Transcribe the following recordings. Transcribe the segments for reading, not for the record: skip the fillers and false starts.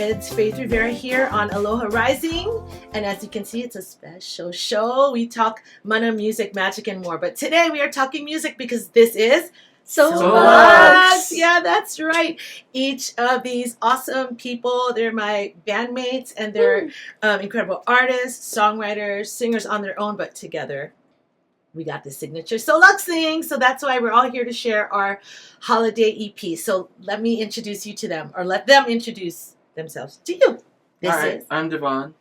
It's Faith Rivera here on Aloha Rising, and as you can see, it's a special show. We talk mana, music, magic, and more. But today we are talking music because this is soLUXE. Yeah, that's right. Each of these awesome people, they're my bandmates, and they're incredible artists, songwriters, singers on their own, but together we got the signature soLUXE thing. So that's why we're all here to share our holiday EP. So let me introduce you to them, or let them introduce themselves to you. I'm Devon.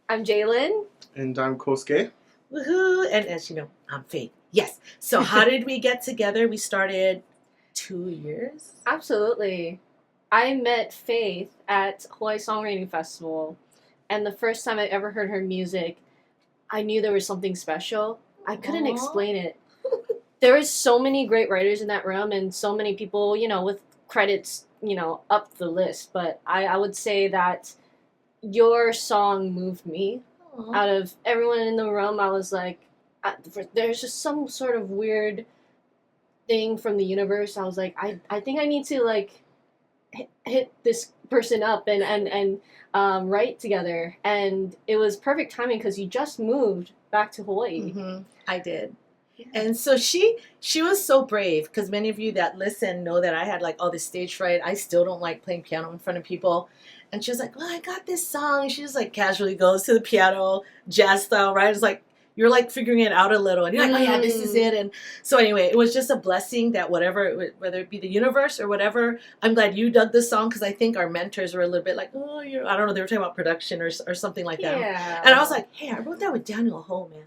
I'm Jalen. And I'm Kosuke. Woohoo! And as you know, I'm Faith. Yes. So how did we get together? We started 2 years. Absolutely. I met Faith at Hawaii Songwriting Festival, and the first time I ever heard her music, I knew there was something special. I couldn't explain it. There was so many great writers in that room, and so many people, with credits, up the list. But I would say that your song moved me. Aww. Out of everyone in the room, I was like, there's just some sort of weird thing from the universe. I was like, I think I need to hit this person up and write together. And it was perfect timing because you just moved back to Hawaii. Mm-hmm. I did. Yeah. And so she was so brave, because many of you that listen know that I had all this stage fright. I still don't like playing piano in front of people. And she was like, well, I got this song. She just casually goes to the piano, jazz style, right? It's like, you're figuring it out a little, and you're like, oh yeah, this is it. And so anyway, it was just a blessing that whether it be the universe or whatever, I'm glad you dug this song, because I think our mentors were a little bit like, oh, I don't know, they were talking about production or something like that. Yeah. And I was like, hey, I wrote that with Daniel Ho, man.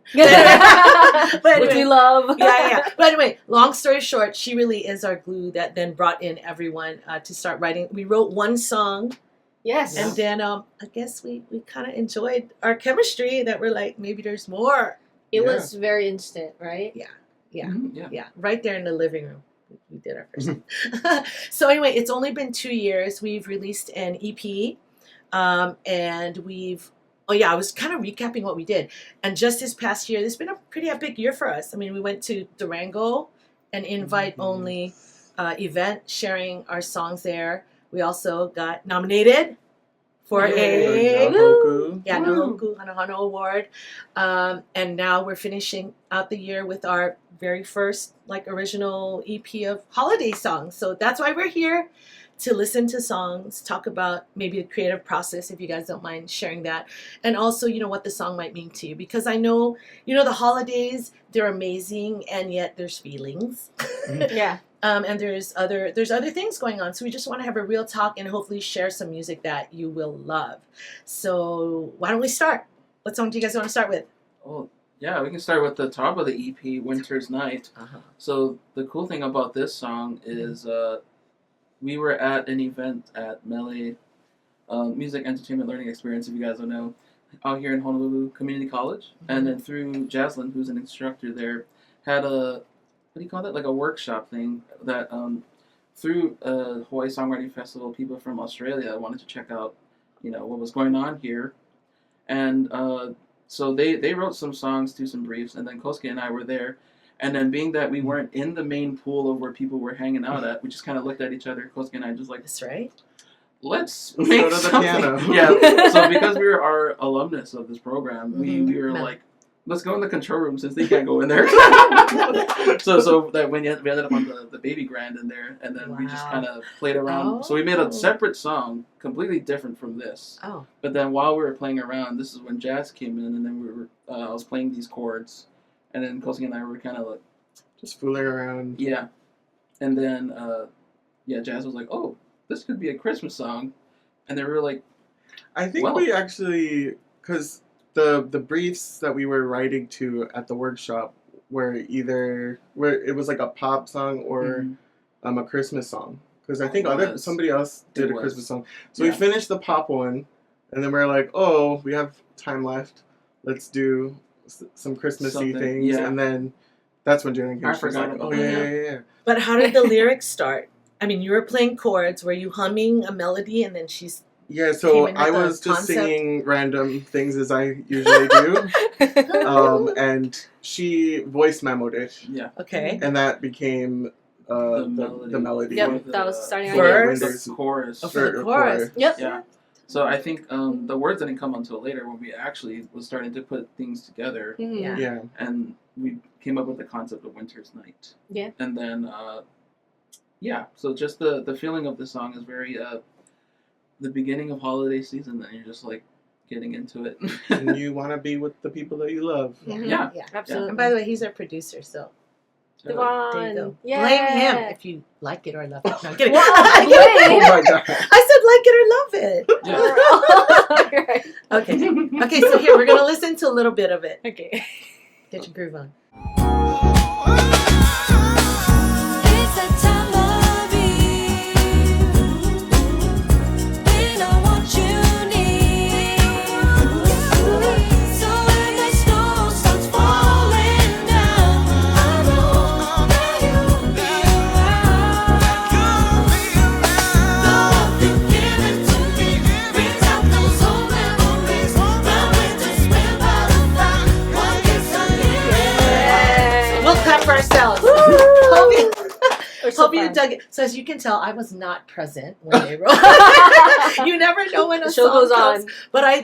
But anyway, which we love. Yeah. But anyway, long story short, she really is our glue that then brought in everyone to start writing. We wrote one song. Yes. And then I guess we kind of enjoyed our chemistry that we're like, maybe there's more. It was very instant, right? Yeah. Right there in the living room. We did our first. So anyway, it's only been 2 years. We've released an EP. And I was kind of recapping what we did. And just this past year, this has been a pretty epic year for us. I mean, we went to Durango, an invite-only event, sharing our songs there. We also got nominated for a Nahoku Hanohano Award. And now we're finishing out the year with our very first original EP of holiday songs. So that's why we're here, to listen to songs, talk about maybe the creative process, if you guys don't mind sharing that. And also, what the song might mean to you. Because I know, the holidays, they're amazing, and yet there's feelings. Yeah. And there's other things going on. So we just want to have a real talk and hopefully share some music that you will love. So why don't we start? What song do you guys want to start with? Oh, yeah, we can start with the top of the EP, Winter's Night. Uh-huh. So the cool thing about this song is we were at an event at Mele Music Entertainment Learning Experience, if you guys don't know, out here in Honolulu Community College. Mm-hmm. And then through Jaslyn, who's an instructor there, had a a workshop thing that through Hawaii Songwriting Festival, people from Australia wanted to check out, what was going on here. And so they wrote some songs to some briefs, and then Kosuke and I were there. And then being that we weren't in the main pool of where people were hanging out at, we just kind of looked at each other, Kosuke and I, just that's right. Let's make something. Yeah. So because we were our alumnus of this program, we were like, let's go in the control room since they can't go in there. so that we ended up on the baby grand in there, and then we just kind of played around. Oh. So we made a separate song, completely different from this. Oh. But then while we were playing around, this is when jazz came in, and then I was playing these chords, and then Kosuke and I were kind of just fooling around. Yeah. And then Jazz was like, oh, this could be a Christmas song, and they were like, I think we actually, because the briefs that we were writing to at the workshop were either it was a pop song or a Christmas song, because I think somebody else did a Christmas song. So we finished the pop one, and then we were like, oh, we have time left, let's do some Christmassy things, and then that's when Jalen came. She was like, oh yeah. But how did the lyrics start? I mean, you were playing chords. Were you humming a melody, and then she's... Yeah, so I was just singing random things as I usually do. And she voice memoed it. Yeah. Okay. And that became the melody. Yep, that was starting verse. The chorus. Oh, for the chorus. Yep. Yeah. So I think the words didn't come until later when we actually was starting to put things together. Yeah. And we came up with the concept of Winter's Night. Yeah. And then, so just the feeling of the song is very the beginning of holiday season, and you're just like getting into it. And you want to be with the people that you love. Yeah. Absolutely. And by the way, he's our producer, so there you Devon. go. Yeah. Blame him if you like it or love it. No, I'm kidding. Wow, Oh my god. I said like it or love it. Right. Okay. Okay, so here, we're going to listen to a little bit of it. Okay. Get your groove on. It's that time of year. We know what you need. So when the snow starts falling down, I know that you'll be around. The love you've given to me brings out those old memories. Now we just spend by the fire. What gets on you? We'll clap for ourselves. Hope you dug it. So as you can tell, I was not present when they wrote. You never know when a The show song goes comes. on. But I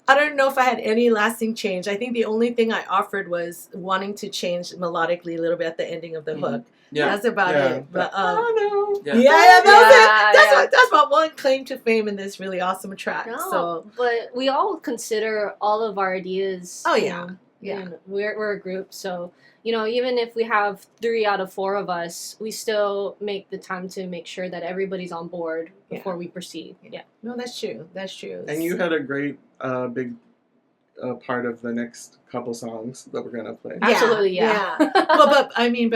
don't know if I had any lasting change. I think the only thing I offered was wanting to change melodically a little bit at the ending of the hook. Yeah. That's about Yeah. it. But Oh no. Yeah. that's my one claim to fame in this really awesome track. No, So but we all consider all of our ideas. Oh, you yeah. know, Yeah. and we're a group, so even if we have 3 out of 4 of us, we still make the time to make sure that everybody's on board before we proceed. Yeah. no, that's true. That's true. And you had a great big part of the next couple songs that we're gonna play. Absolutely, yeah. but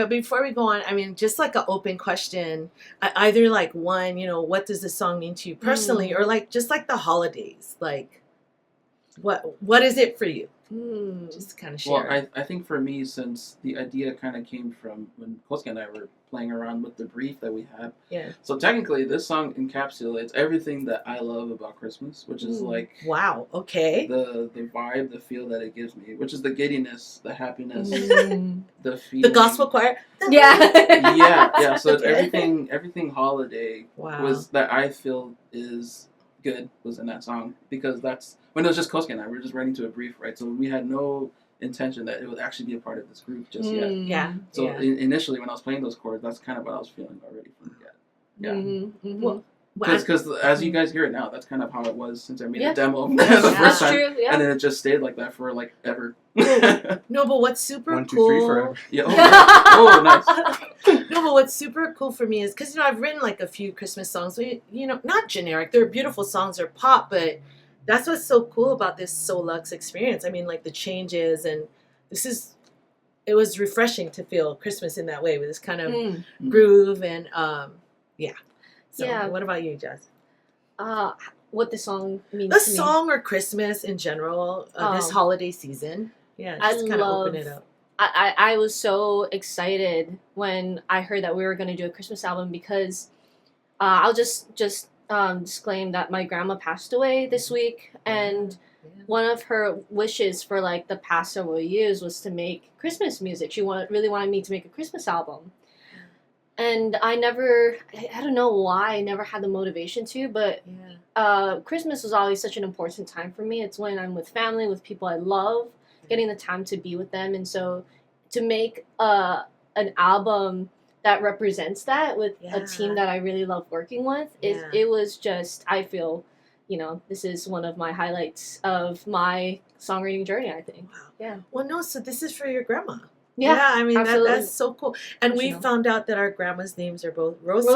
before we go on, just like an open question, either like one, what does this song mean to you personally, or like just like the holidays, like what is it for you? Just kind of share. Well, I think for me, since the idea kind of came from when Kosuke and I were playing around with the brief that we had. Yeah. So technically, this song encapsulates everything that I love about Christmas, which is like wow. Okay. the vibe, the feel that it gives me, which is the giddiness, the happiness, the feeling. The gospel choir. Yeah. yeah. So it's Okay. everything holiday Wow. was that I feel is good was in that song, because that's when it was just Kosuke and I. We were just writing to a brief, right? So we had no intention that it would actually be a part of this group just yet. Yeah. So yeah. initially, when I was playing those chords, that's kind of what I was feeling already from the get. Yeah. Well, Because as you guys hear it now, that's kind of how it was since I made Yeah. a demo the That's first time. true, yeah. And then it just stayed like that for like ever. no, but what's super 1, 2, cool? 3 forever. Yeah. Oh, nice. No, but what's super cool for me is because I've written like a few Christmas songs. Not generic. They're beautiful songs. They're pop, but that's what's so cool about this soLUXE experience. Like the changes, and it was refreshing to feel Christmas in that way with this kind of groove and yeah. So Yeah. what about you, Jess? What the song means A to me. song or Christmas in general, this holiday season. Yeah, I just kind of love- open it up. I was so excited when I heard that we were going to do a Christmas album because I'll just disclaim that my grandma passed away this week, and one of her wishes for like the past several years was to make Christmas music. She really wanted me to make a Christmas album. And I don't know why I never had the motivation to, but Christmas was always such an important time for me. It's when I'm with family, with people I love, getting the time to be with them. And so to make an album that represents that with a team that I really love working with, it was just, I feel, this is one of my highlights of my songwriting journey, I think. Wow. Yeah. Well, no, so this is for your grandma. Yeah, absolutely. that's so cool. And we Emotional. found out that our grandma's names are both Rosa.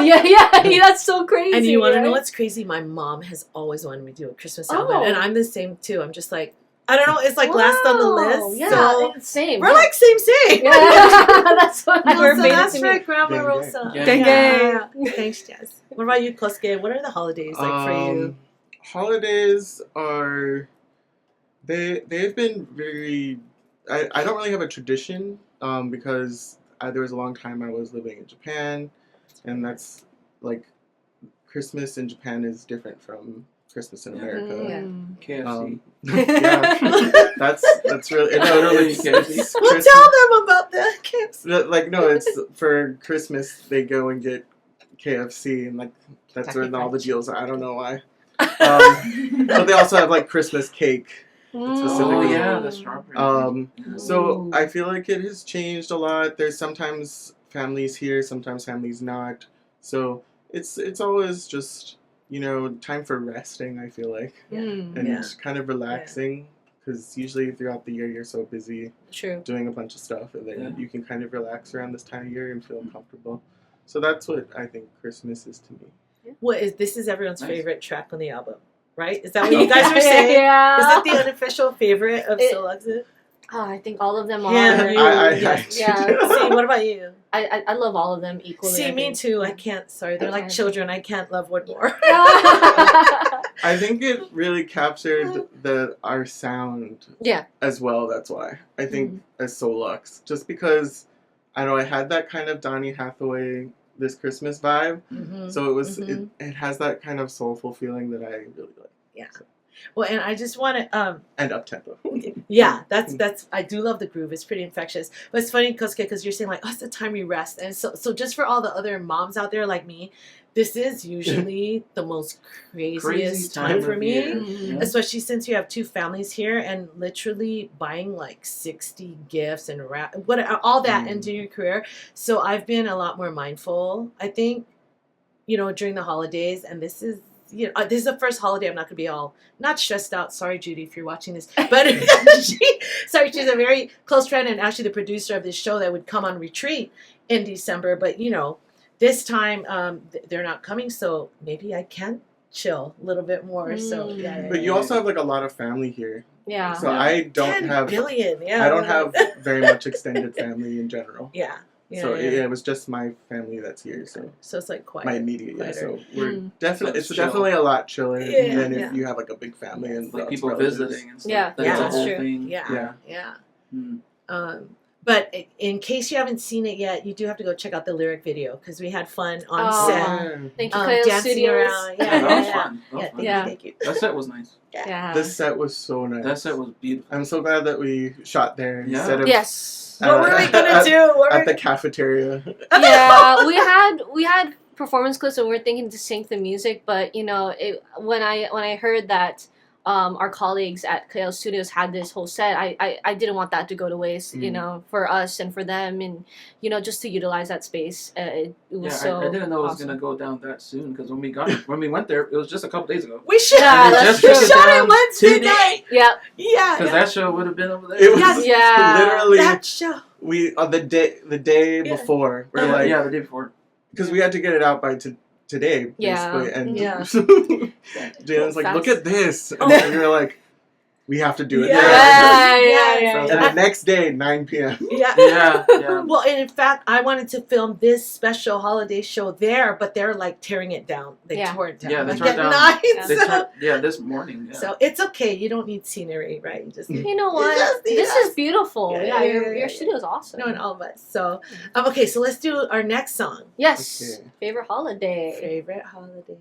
Yeah, that's so crazy. And you want to know right? what's crazy? My mom has always wanted me to do a Christmas Oh. album. And I'm the same too. I'm just like, I don't know, it's like last on the Wow. list. Yeah, So it's same. we're like same. yeah. That's what No, we're so made that's it to right, me. Grandma Gang, Rosa. gang. Gang, Yeah. Thanks, Jess. What about you, Kosuke? What are the holidays like for you? Holidays are they've been very. I don't really have a tradition because there was a long time I was living in Japan, and that's like Christmas in Japan is different from Christmas in America. KFC. Yeah, that's really Literally it's KFC. Well, Christmas- tell them about the camps. Like no, it's for Christmas they go and get KFC and like that's where Kentucky all the Fried deals are. I don't know why. But they also have like Christmas cake. Oh Specifically. yeah, the strawberry. So I feel like it has changed a lot. There's sometimes families here, sometimes families not. So it's always just, time for resting, I feel like. And kind of relaxing, because usually throughout the year you're so busy doing a bunch of stuff, and then you can kind of relax around this time of year and feel comfortable. So that's what I think Christmas is to me. This is everyone's favorite track on the album, right? Is that what you guys are saying? Yeah. Is it the unofficial favorite of soLUXE? Oh, I think all of them are. Yeah. See, what about you? I love all of them equally. See, me too. I can't. Sorry, they're like children. I can't love one more. I think it really captured our sound. As well. That's why I think as soLUXE, just because I know I had that kind of Donny Hathaway This Christmas vibe, so it was it has that kind of soulful feeling that I really like. Yeah. So. Well, and I just want to and up tempo. Yeah, that's I do love the groove. It's pretty infectious. But it's funny, Kosuke, because you're saying like, oh, it's the time we rest, and so just for all the other moms out there like me, this is usually the most craziest time for me, especially since you have two families here and literally buying like 60 gifts and all that into your career. So I've been a lot more mindful, I think, during the holidays, and this is the first holiday I'm not going to be not stressed out. Sorry, Judy, if you're watching this. But she's a very close friend and actually the producer of this show that would come on retreat in December. But, this time they're not coming, so maybe I can chill a little bit more. So, But you also have like a lot of family here. Yeah. So I don't have billion. I don't have very much extended family in general. So it was just my family that's here. So it's like quiet. My immediate, quieter. So we're definitely It's definitely a lot chiller than if you have like a big family and like people relatives. visiting and stuff. Yeah, That's a whole true. thing. But in case you haven't seen it yet, you do have to go check out the lyric video because we had fun on set. Thank you, Kyle dancing Studios. around. That was fun. Thank you. That set was nice. The set was so nice. That set was beautiful. I'm so glad that we shot there instead of what were we gonna do? At the cafeteria. Yeah, we had performance clips and we were thinking to sync the music, but when I heard that our colleagues at KL Studios had this whole set, I didn't want that to go to waste, for us and for them, and just to utilize that space. It was I didn't know it was gonna go down that soon because when we went there, it was just a couple days ago. We should that's we true. shot it Wednesday night. Yeah. Because that show would have been over there. It was literally that show. We the day before we're like the day before because we had to get it out by today basically and Jaylen's like, look at this, and we were like, we have to do it. Yeah. And the next day, 9 p.m. Yeah. Well, and in fact, I wanted to film this special holiday show there, but they're like tearing it down. They tore it down. Yeah, they like tore it at down. night. This morning. Yeah. So it's okay. You don't need scenery, right? You just You know what? This is beautiful. Your studio is awesome. No, and all of us. So, okay, so let's do our next song. Yes. Okay. Favorite holiday. Favorite holiday.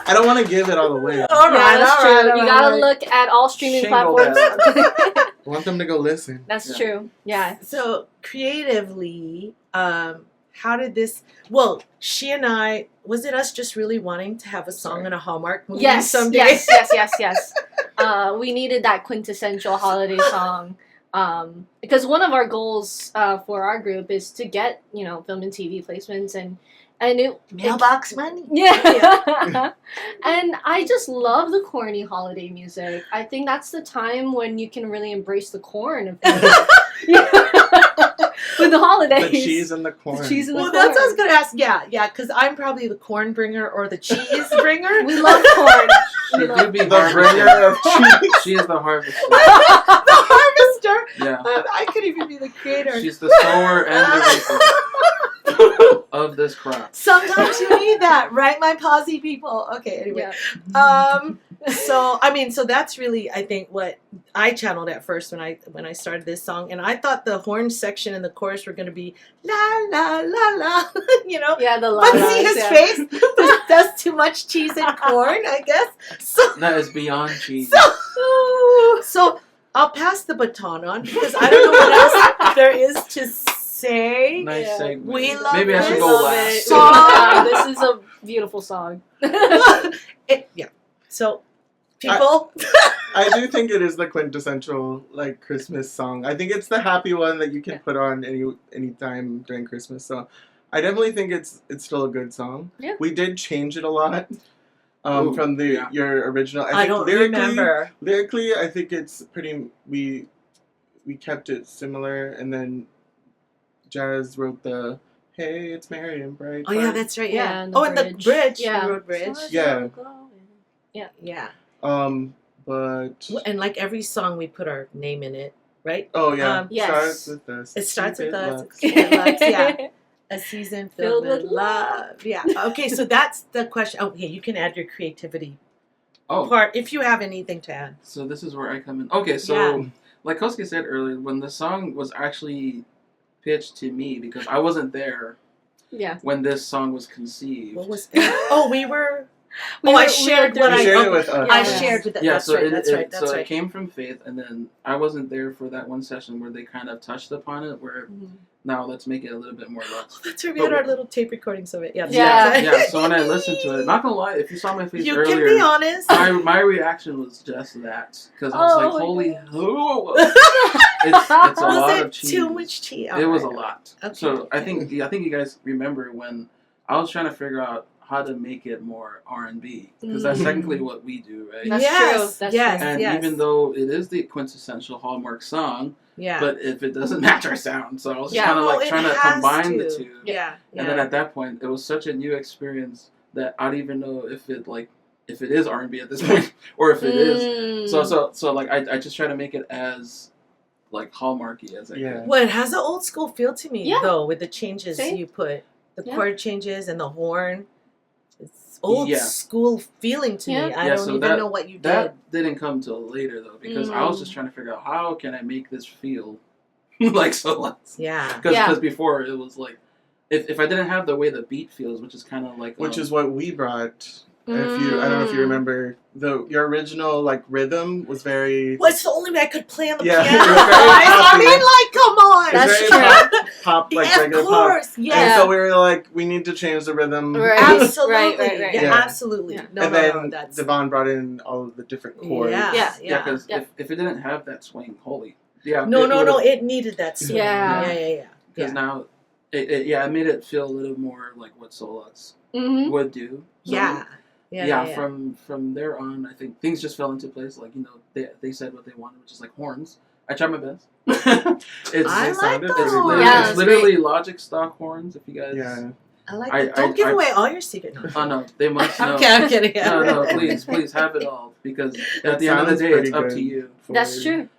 I don't want to give it all away. All right, that's true. You gotta look at all streaming platforms. I want them to go listen. That's true. Yeah. So creatively, how did this? Well, she and I, was it us just really wanting to have a song in a Hallmark movie someday? Yes. We needed that quintessential holiday song. Because one of our goals for our group is to get film and TV placements and mailbox money. Yeah. And I just love the corny holiday music. I think that's the time when you can really embrace the corn of things. With the holidays. The cheese and the corn. The cheese and the Well, corn. that's what I was gonna ask. Yeah, because I'm probably the corn bringer or the cheese bringer. We love corn. She We could love be The harvester. bringer of cheese. She is the harvester. The harvester. Yeah. I could even be the creator. She's the sower and the reaper of this crop. Sometimes you need that, right, my posse people? Okay, anyway. Yeah. So that's really, I think, what I channeled at first when I started this song, and I thought the horn section and the chorus were going to be la la la la, you know. Yeah, the But la-las, see his yeah. face. That's too much cheese and corn, I guess. So That is beyond cheese. so I'll pass the baton on because I don't know what else there is to say. Nice Yeah. segue. We love Maybe I should this. go Love last. it. Yeah, this is a beautiful song. Yeah. So people. I do think it is the quintessential like Christmas song. I think it's the happy one that you can put on any time during Christmas. So I definitely think it's still a good song. Yeah. We did change it a lot Ooh, from yeah. your original. I don't remember. Lyrically, I think it's pretty. We kept it similar, and then Jazz wrote the "Hey, it's Merry and Bright." Oh yeah, part. that's right. Yeah, Yeah. and the And the bridge. bridge. Yeah. The road bridge. Yeah. Yeah. But And like every song, we put our name in it, right? oh yeah, Yes. starts with us. It starts with Stupid us. Lux. Yeah. A season filled with love. Yeah. Okay, so that's the question. Okay, you can add your creativity Oh, part if you have anything to add. so this is where I come in. Okay, so Yeah. like Kosuke said earlier, when the song was actually pitched to me, because I wasn't there Yeah. when this song was conceived. What was Oh, we were We I were- shared we what were You I shared it oh, with us. I Yeah. shared with that. Yeah, That's so right. it, That's it- right. That's so right. it came from Faith, and then I wasn't there for that one session where they kind of touched upon it. Where Mhm. now let's make it a little bit more Lux. That's right. We had our little tape recordings of it. Yeah. Yeah. Yeah. So when I listened to it, not gonna lie, if you saw my face You earlier, can be honest. my reaction was just that because I was Oh like, my holy, God. it's a Was lot it of cheese. too much cheese? It was a Alright. lot. Okay, So I okay. think you guys remember when I was trying to figure out how to make it more R&B because that's Mhm. technically what we do, right? That's yes, true. That's yes, true. And yes. even though it is the quintessential Hallmark song, Yeah. but if it doesn't match our sound, so I was Yeah. kind of Well, like it trying to has combine the to. two. Yeah. And then at that point, it was such a new experience that I don't even know if it is R&B at this point or if it is. So like I just try to make it as like Hallmarky as I Yeah. can. Well, it has an old school feel to me, Yeah. though, with the changes See? you put, the Yeah. chord changes and the horn. It's old Yeah. school feeling to Yeah. me. I Yeah, don't so even that- know what you did. That didn't come till later though because I was just trying to figure out how can I make this feel like soLUXE. Yeah. Because Yeah. before it was like if I didn't have the way the beat feels, which is kind of like Which is what we brought. If you, I don't know if you remember, your original like rhythm was very. Well, it's the only way I could play on the Yeah, piano. it was very I poppy. mean, like, come on. It was That's very true. pop, like Yeah, of regular pop. course. And Yeah. so we were like, we need to change the rhythm. Right. Absolutely. Right. Yeah, Yeah. absolutely. Yeah. No, And no, then no. That's. Devon brought in all of the different chords. Yeah. Yeah. yeah because Yeah. if it didn't have that swing, holy yeah No, it would've- It needed that swing. Yeah. Yeah. because now it made it feel a little more like what soLUXE Mm-hmm. would do. So, Yeah. From there on, I think things just fell into place. Like they said what they wanted, which is like horns. I tried my best. it's I They like sounded the pretty horns. good. Yeah, it's it's literally Logic stock horns. If you guys, Yeah. I like I- it. Don't I- give I- away all your secret. oh no, they must know. I'm kidding. No, please have it all because at the end of the sounds day, it's pretty up good. to you. For, That's true.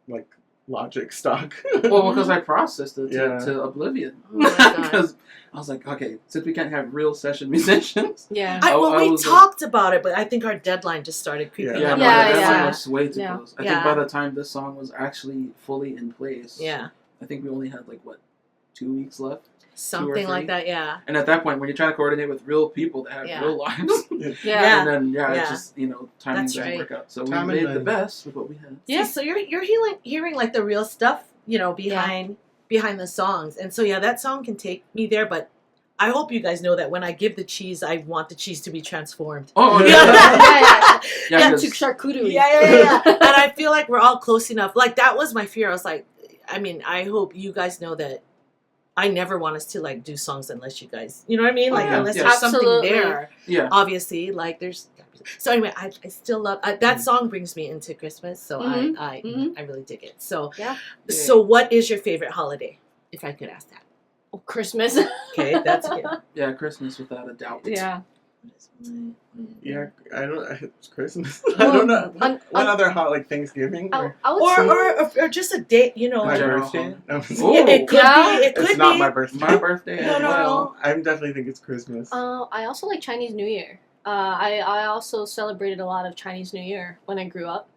Like Logic stock. Well, because I processed it Yeah. to oblivion. Oh my God. Because I was like, okay, since we can't have real session musicians, Yeah. I we was talked about it, but I think our deadline just started creeping Yeah. up. no, Yeah, that yeah. was way too Yeah. close. I Yeah. think by the time this song was actually fully in place, Yeah. I think we only had like 2 weeks left. Something like three. that, yeah. And at that point, when you're trying to coordinate with real people that have Yeah. real lives, Yeah. and then Yeah. it's just timing That's doesn't right. work out. So Time we and made the money. best with what we had. Yeah. See, so you're hearing like the real stuff, behind the songs. And so that song can take me there, but I hope you guys know that when I give the cheese, I want the cheese to be transformed. Oh, Yeah. yeah. Yeah, To charcuterie. Yeah. And I feel like we're all close enough. Like that was my fear. I was like, I hope you guys know that I never want us to like do songs unless you guys, you know what I mean? Oh, Like yeah. unless Yeah. there's something Absolutely. there. Yeah. Obviously, like there's. So anyway, I still love that song. Brings me into Christmas, so Mhm. I Mhm. really dig it. So Yeah. So what is your favorite holiday? If I could ask that. Oh, Christmas. Okay, that's good. Yeah, Christmas without a doubt. Yeah. Yeah, I don't. It's Christmas. I don't know. What other hot like Thanksgiving? I would say Or just a day, you know. my Like, General birthday? No, Oh. it could Yeah. be. It could it's not be. my birthday. My birthday No, as no, well. no. I definitely think it's Christmas. I also like Chinese New Year. I also celebrated a lot of Chinese New Year when I grew up.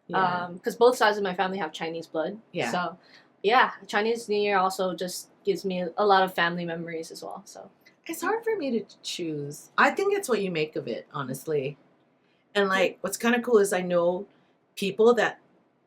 Yeah. Because both sides of my family have Chinese blood. Yeah. So, yeah, Chinese New Year also just gives me a lot of family memories as well. So. It's hard for me to choose. I think it's what you make of it, honestly. And like, what's kind of cool is I know people that,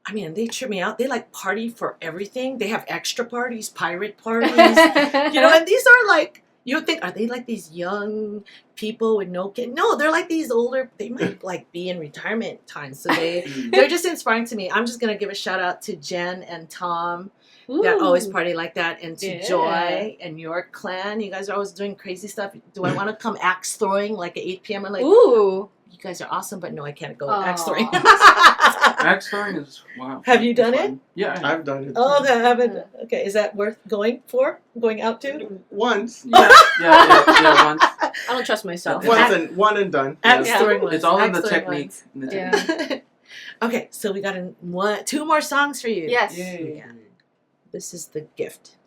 I mean, they trip me out. They like party for everything. They have extra parties, pirate parties, you know. And these are like, you would think, are they like these young people with no kid? No, they're like these older. They might like be in retirement time, so they're just inspiring to me. I'm just gonna give a shout out to Jen and Tom. That always party like that, and to Joy and your clan. You guys are always doing crazy stuff. Do I want to come axe throwing like at 8 p.m.? I'm like, Ooh. you guys are awesome, but no, I can't go Aw. axe throwing. Axe throwing is wow. Have you done Fun. it? Yeah, I have. I've done it. Oh, too. okay, I haven't. Okay, is that worth going out to? Once. Yeah, once. I don't trust myself. One and done. Axe Yeah. throwing ones. It's all in Axe the throwing technique. ones. In the Yeah. technique. Okay, so we got two more songs for you. Yes. Yay. Yeah. This is The Gift.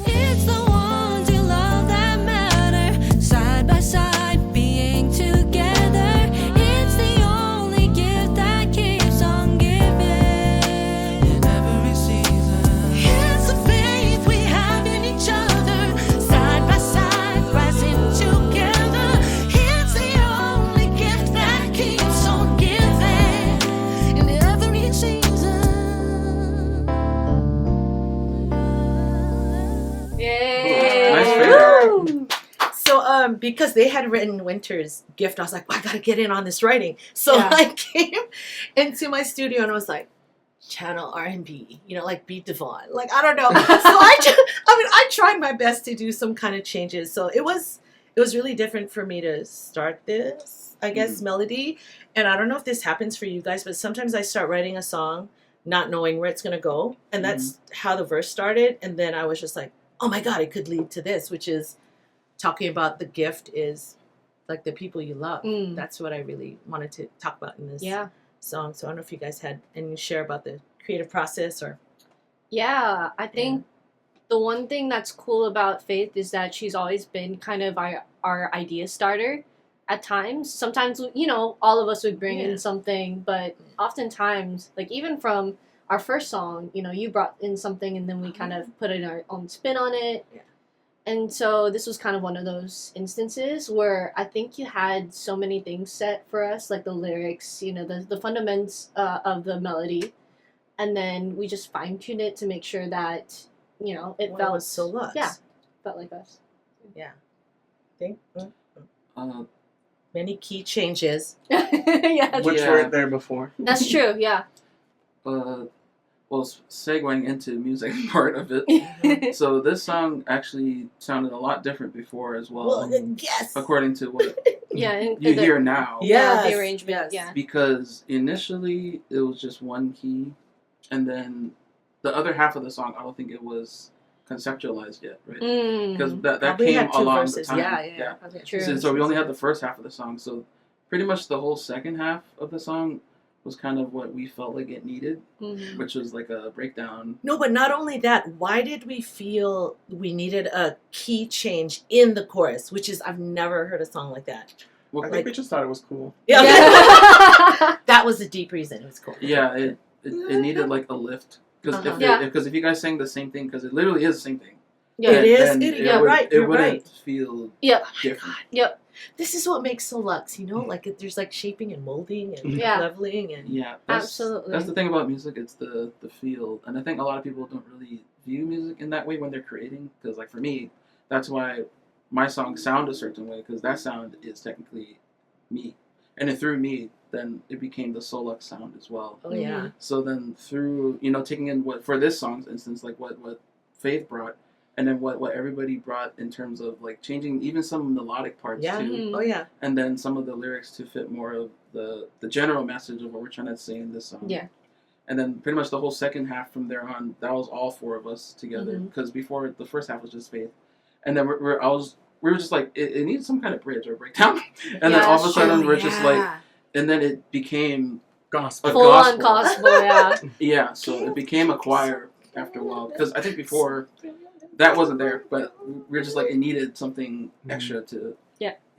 It's the ones you love that matter, side by side, being together. It's the only gift that keeps on giving in every season. It's the faith we have in each other, side by side, rising together. It's the only gift that keeps on giving in every season. Yay. Nice fade. Woo. So, because they had written Winter's Gift, I was like, well, I got to get in on this writing. So Yeah. I came into my studio and I was like, channel R&B, you know, like Beat Devon. Like, I don't know. So I tried my best to do some kind of changes. So it was really different for me to start this, I guess, melody. And I don't know if this happens for you guys, but sometimes I start writing a song not knowing where it's going to go. And that's how the verse started. And then I was just like, oh my God, it could lead to this, which is talking about the gift is like the people you love. Mm. That's what I really wanted to talk about in this Yeah. song. So I don't know if you guys had any share about the creative process or. Yeah, I think the one thing that's cool about Faith is that she's always been kind of our idea starter at times. Sometimes, you know, all of us would bring in something, but oftentimes, like even from our first song, you know, you brought in something and then we kind of put in our own spin on it. Yeah. And so this was kind of one of those instances where I think you had so many things set for us, like the lyrics, you know, the fundamentals of the melody. And then we just fine-tuned it to make sure that, you know, it Well, felt was soLUXE. Yeah, felt like us. Yeah. Think many key changes. Yeah, Which Yeah. weren't there before. that's true. Yeah. Well, segueing into music part of it. So this song actually sounded a lot different before as well. Yes. According to what Yeah. And you hear now. Yeah. the Yes, arrangement. yes. Yeah. Because initially it was just one key, and then the other half of the song, I don't think it was conceptualized yet, right? Because that Probably came had two along verses. the time. Yeah. True. So we only had the first half of the song. So pretty much the whole second half of the song was kind of what we felt like it needed, which was like a breakdown. No, but not only that, why did we feel we needed a key change in the chorus? Which is, I've never heard a song like that. Well, I think we just thought it was cool. Yeah. Yeah. That was the deep reason. It was cool. yeah, it needed like a lift. Because Yeah. if you guys sang the same thing, because it literally is the same thing. Yeah. It is. then You're right. It You're wouldn't right. feel Yep. different. Yep. This is what makes soLUXE, you know? Like, there's like shaping and molding and Yeah. leveling and. Yeah, Absolutely. That's the thing about music. It's the feel, and I think a lot of people don't really view music in that way when they're creating. Because like for me, that's why my songs sound a certain way, because that sound is technically me, and then through me, then it became the soLUXE sound as well. Oh, yeah. So then through taking in what for this song's instance, like what Faith brought, and then what everybody brought in terms of like changing even some melodic parts Yeah. too, Oh, yeah. and then some of the lyrics to fit more of the general message of what we're trying to say in this song. Yeah. And then pretty much the whole second half from there on, that was all 4 of us together. Because before, the first half was just Faith. And then we were just like, it needs some kind of bridge or breakdown. And then all of a sudden, we're just like, and then it became gospel. Full on gospel, yeah. Yeah, so it became a choir after a while. Because I think before, that wasn't there. But we were just like, it needed something extra to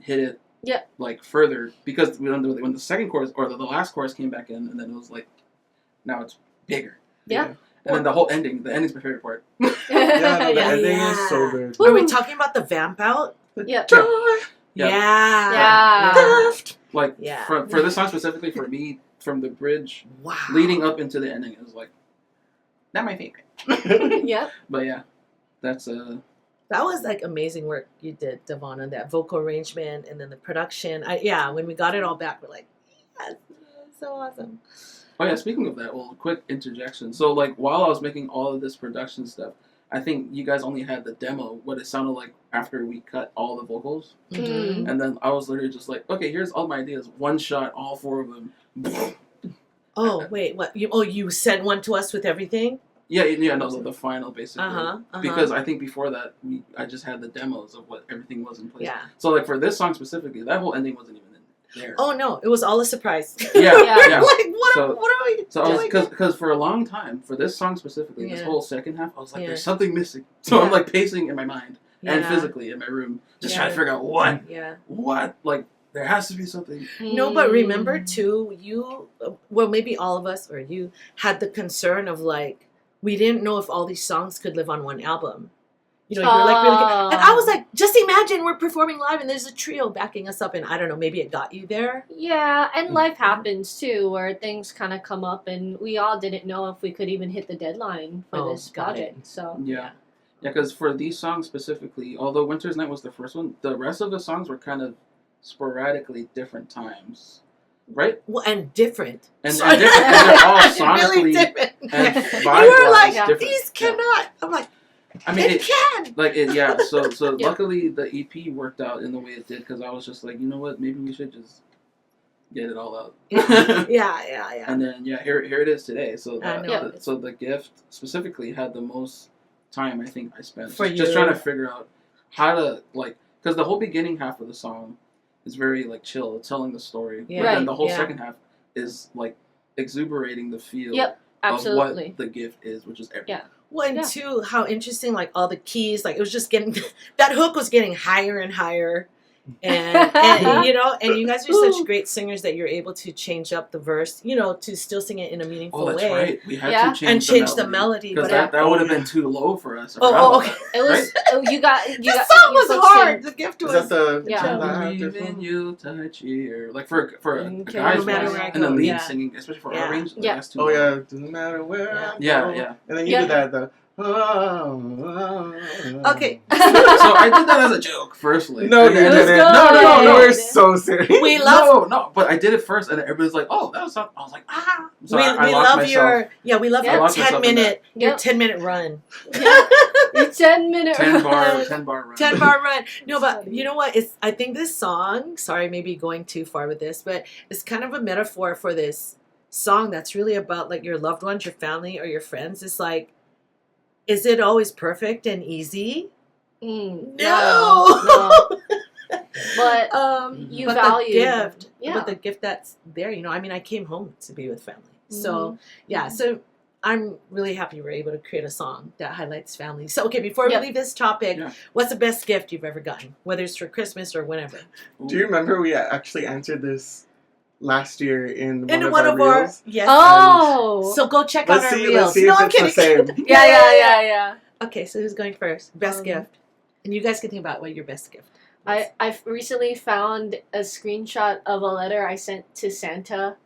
hit it like further. Because when the second chorus, or the last chorus came back in, and then it was like, now it's bigger. Yeah. And then the whole ending. The ending's my favorite part. The ending is so good. Are we talking about the vamp out? Yeah. Yeah. Like, for this song specifically, for me, from the bridge leading up into the ending, it was like, not my favorite. Yep. But yeah, that's that was like amazing work you did, Devonna. That vocal arrangement and then the production. When we got it all back, we're like, yes, so awesome. Oh yeah, speaking of that, well, quick interjection. So like, while I was making all of this production stuff, I think you guys only had the demo, what it sounded like after we cut all the vocals. And then I was literally just like, okay, here's all my ideas. One shot, all 4 of them. Oh, wait, what? You sent one to us with everything? Yeah, no, the final, basically. Because I think before that, I just had the demos of what everything was in place. Yeah. So like, for this song specifically, that whole ending wasn't even there. Oh, no, it was all a surprise. Yeah. Like, what are we doing? Because for a long time, for this song specifically, this whole second half, I was like, there's something missing. So I'm like pacing in my mind and physically in my room, just trying to figure out what, like, there has to be something. No, but remember too, maybe all of us or you had the concern of like, we didn't know if all these songs could live on one album. You know, you're like really good. And I was like, just imagine we're performing live and there's a trio backing us up, and I don't know, maybe it got you there. Yeah, and life happens too, where things kind of come up, and we all didn't know if we could even hit the deadline for this project. So yeah, because for these songs specifically, although Winter's Night was the first one, the rest of the songs were kind of sporadically different times. Right? Well, and different. And they're all sonically really different. and you were like, different. These cannot. I'm like, I mean, it can. Like, so luckily the EP worked out in the way it did, because I was just like, you know what, maybe we should just get it all out. Yeah. And then, here it is today. So so the gift specifically had the most time I think I spent just trying to figure out how to, like, because the whole beginning half of the song is very, like, chill, telling the story. Yeah. But then the whole second half is, like, exuberating the feel of what the gift is, which is everything. Yeah. Well, and two, how interesting, like, all the keys, like, it was just getting, that hook was getting higher and higher. And you know, and you guys are such great singers that you're able to change up the verse, you know, to still sing it in a meaningful way. Oh, that's right. We had to change the melody. Because that would have been too low for us. Okay. It was, you got, the song was hard. The gift was. Is that Leaving you touch here. Like, for a guy's no matter voice, where I and the go, lead singing, especially for our range, that's too low. Doesn't matter where I go. Yeah. And then you do that, Okay. So I did that as a joke, firstly. No, you didn't. No, we're so serious. We love. No, but I did it first, and everybody's like, "Oh, that was." I was like, "Ah." So we love myself. we love your 10-minute run. Your 10-minute 10 bar run. 10 bar run. No, but you know what? I think this song. Sorry, maybe going too far with this, but it's kind of a metaphor for this song that's really about like your loved ones, your family, or your friends. It's like, is it always perfect and easy? No. But you value the gift. Yeah. But the gift that's there, you know. I mean, I came home to be with family. So, so I'm really happy we're able to create a song that highlights family. So, okay, before we leave this topic, what's the best gift you've ever gotten? Whether it's for Christmas or whenever. Do you remember we actually answered this last year in one of our reels? Yes. Oh. So go check out our reels. Let's see if I'm it's the kidding. same. Yeah. Okay, so who's going first? Best gift. And you guys can think about what your best gift is. I recently found a screenshot of a letter I sent to Santa,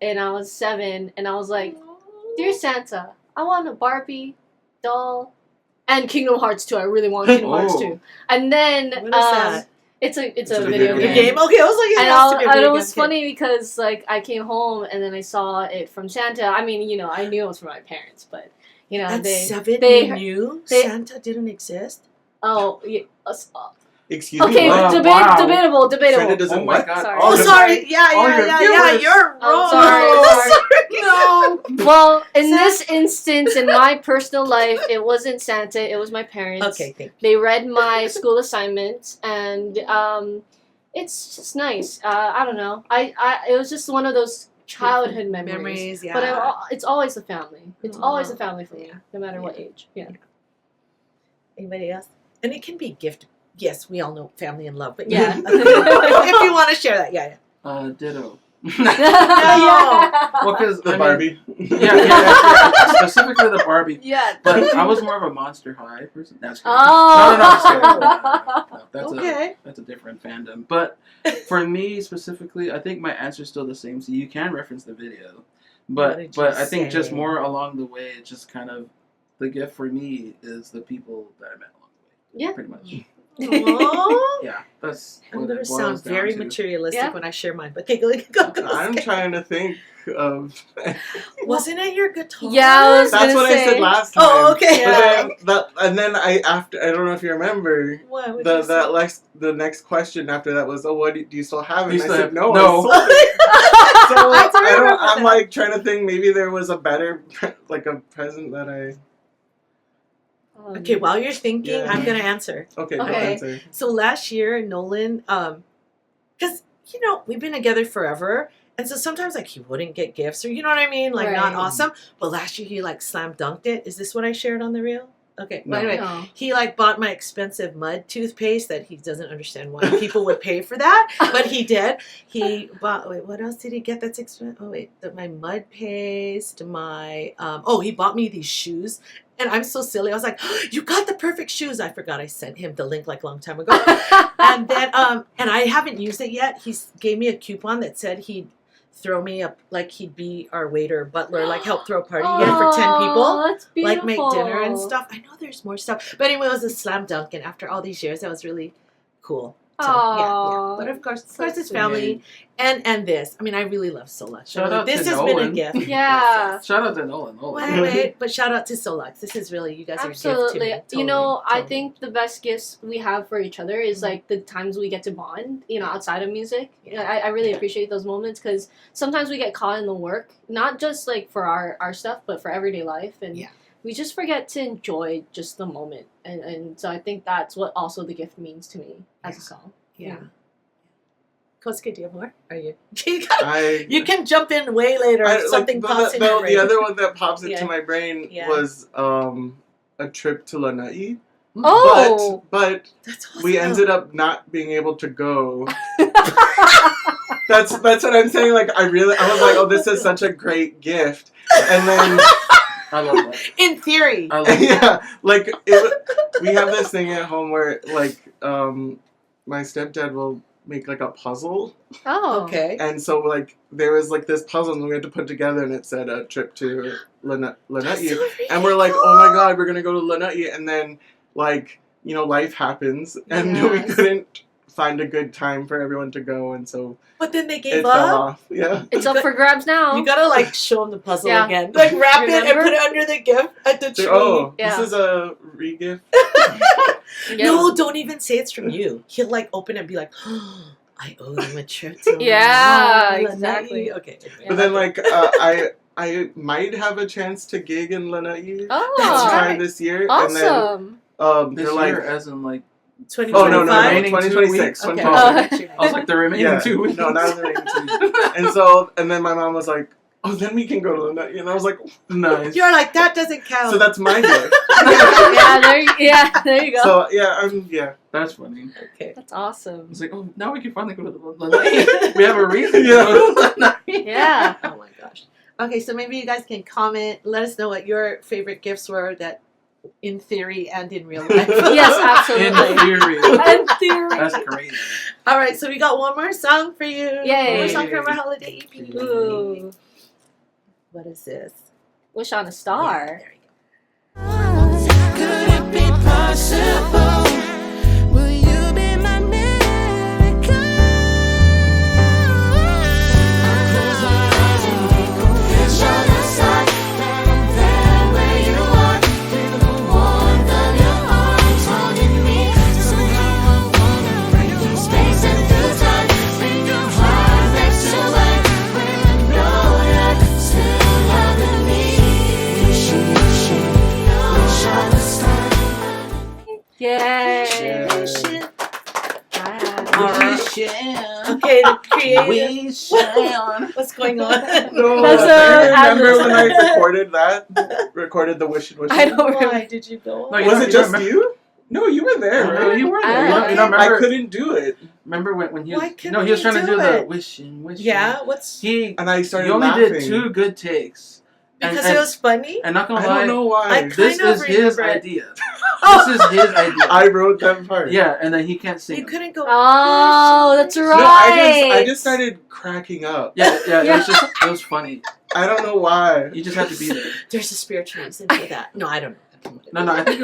and I was 7, and I was like, "Dear Santa, I want a Barbie doll and Kingdom Hearts 2. I really want Kingdom Hearts 2." And then What is that? It's a video video game. Okay, I was like, and it was funny because like I came home and then I saw it from Santa. I mean, you know, I knew it was from my parents, but you know, at they 7 you knew Santa didn't exist. Oh, yeah. Excuse okay, me. debatable. Santa doesn't Oh my God. Sorry. Oh, sorry. Yeah. You're wrong. sorry. No. Well, in this instance, in my personal life, it wasn't Santa. It was my parents. Okay, thank you. They read my school assignments, and it's just nice. I don't know. It was just one of those childhood memories. Yeah. But it's always the family. It's always the family for me, no matter what age. Yeah. Anybody else? And it can be gift. Yes, we all know family and love, but Yeah. if you want to share that, yeah. Ditto. Yeah. Well, because The Barbie. Yeah, specifically the Barbie. Yeah. But I was more of a Monster High person. That's crazy. Oh. No, just kidding. No, that's Okay. that's a different fandom. But for me specifically, I think my answer's still the same. So you can reference the video, What did but you I think just say? more along the way, it's just kind of the gift for me is the people that I met along the way. Yeah. Pretty much. Aww. Yeah, that's I'm what gonna it boils sound down very to. materialistic Yeah. when I share mine, but okay, go. I'm trying to think of. Wasn't it your guitar? Yeah, I was That's gonna what I say. said last time. Oh, okay. Yeah. And then I don't know if you remember. What would you say? The next question after that was, oh, what do you still have? And You I still said, have- no. no. I sold it. So I do remember I'm that. like trying to think. Maybe there was a better, like a present that I. Okay, while you're thinking, Yeah. I'm gonna answer. Okay. Go Okay. answer. So last year, Nolan, because we've been together forever, and so sometimes like he wouldn't get gifts, or you know what I mean, like not Right. awesome. But last year he like slam dunked it. Is this what I shared on the reel? Okay. No. Well, anyway, No. he like bought my expensive mud toothpaste that he doesn't understand why people would pay for that, but he did. He bought. Wait, what else did he get? That's expensive. Oh wait, my mud paste. My he bought me these shoes. And I'm so silly. I was like, "You got the perfect shoes." I forgot I sent him the link like a long time ago. And then and I haven't used it yet. He gave me a coupon that said he'd throw me up, like he'd be our waiter, butler, like help throw a party again for 10 people, That's beautiful. like make dinner and stuff. I know there's more stuff, but anyway, it was a slam dunk. And after all these years, that was really cool. So yeah. Aw, But of course, so it's sweet. family and this. I mean, I really love soLUXE. Shout Really, out this to has been a Nolan. gift. Yeah. Shout out to Nolan. Wait, but shout out to soLUXE. This is really, you guys are a gift to Absolutely. me. You know, I Totally. think the best gifts we have for each other is like the times we get to bond, outside of music. Yeah. I really appreciate those moments because sometimes we get caught in the work, not just like for our stuff, but for everyday life. And Yeah. we just forget to enjoy just the moment. And so I think that's what also the gift means to me as a song. Yeah. Kosuke, do you have more? Are you? I. You can jump in way later if something pops in your brain. The other one that pops into Yeah. my brain Yeah. was a trip to Lanai. Oh! But That's awesome. we ended up not being able to go. That's what I'm saying. Like I was like, oh, this is such a great gift, and then I love that. In theory. I love that. yeah, like we have this thing at home where like my stepdad will make like a puzzle, Oh. Okay. and so like there was like this puzzle and we had to put together, and it said a trip to Lanai, That's so and we're like, oh my god, we're gonna go to Lanai, and then like life happens, and we Yes. couldn't find a good time for everyone to go, and so But then they it gave fell up. off. Yeah. It's up for grabs now. You gotta like show them the puzzle Yeah. again. Like wrap it and Remember? put it under the gift at the tree. Oh, Yeah. this is a re-gift. Yeah. No, don't even say it's from you. He'll like open it and be like, oh, I owe them a trip to Yeah, Lanai. exactly. Okay. But then like I might have a chance to gig in Lanai Oh. sometime right. this year, Awesome. and then This they're like, year, as in like, 2025. oh no, remaining 2026. 2 weeks? Okay. 2026. Oh. I was like the remaining Yeah. 2 weeks. No, not the remaining 2 weeks. And then my mom was like, oh, then we can go to Lanai, and I was like, Nice. You're like, that doesn't count. so that's my gift. there you go. So yeah. That's funny. okay. That's awesome. It's like, oh, now we can finally go to the Lanai. We have a reason Yeah. to go to Lanai. Yeah. Oh my gosh. Okay, so maybe you guys can comment. Let us know what your favorite gifts were that in theory and in real life. Yes, In absolutely. theory. In theory. That's crazy. All right, so we got one more song for you. Yay. One more song from our holiday EP. Ooh. What is this? Wish on a star. Yeah, there you go. Could it be possible? Will you be my miracle? I close my eyes and we go wish on a star that I'm there where you are. Feel the warmth of your arms holding me. Somehow I wanna break through space and through time. Bring your heart back to life where I know you're still loving me. creative. Wish on. What's going on? No, That's do a you remember ad-lib. when I recorded that? Recorded the wish and wish. I don't Why remember. did you go? No, you Was don't- it you just don't you? No, you were there, No, right? you weren't Ah, there. You don't okay. remember? I couldn't do it, Remember when he Why was? couldn't No, he was he trying to do do the it? wishing. Yeah, what's He and I started you only laughing. did 2 good takes. because and, it was funny. And not gonna I lie, don't know why. I this kind of is his remember it. idea. This is his idea. I wrote that part. Yeah, and then he can't sing. You them. couldn't go. Oh, that's No, right. I just started cracking up. Yeah, Yeah. it was funny. I don't know why. You just had to be there. There's a spiritual reason for that. No, I don't know. No, I think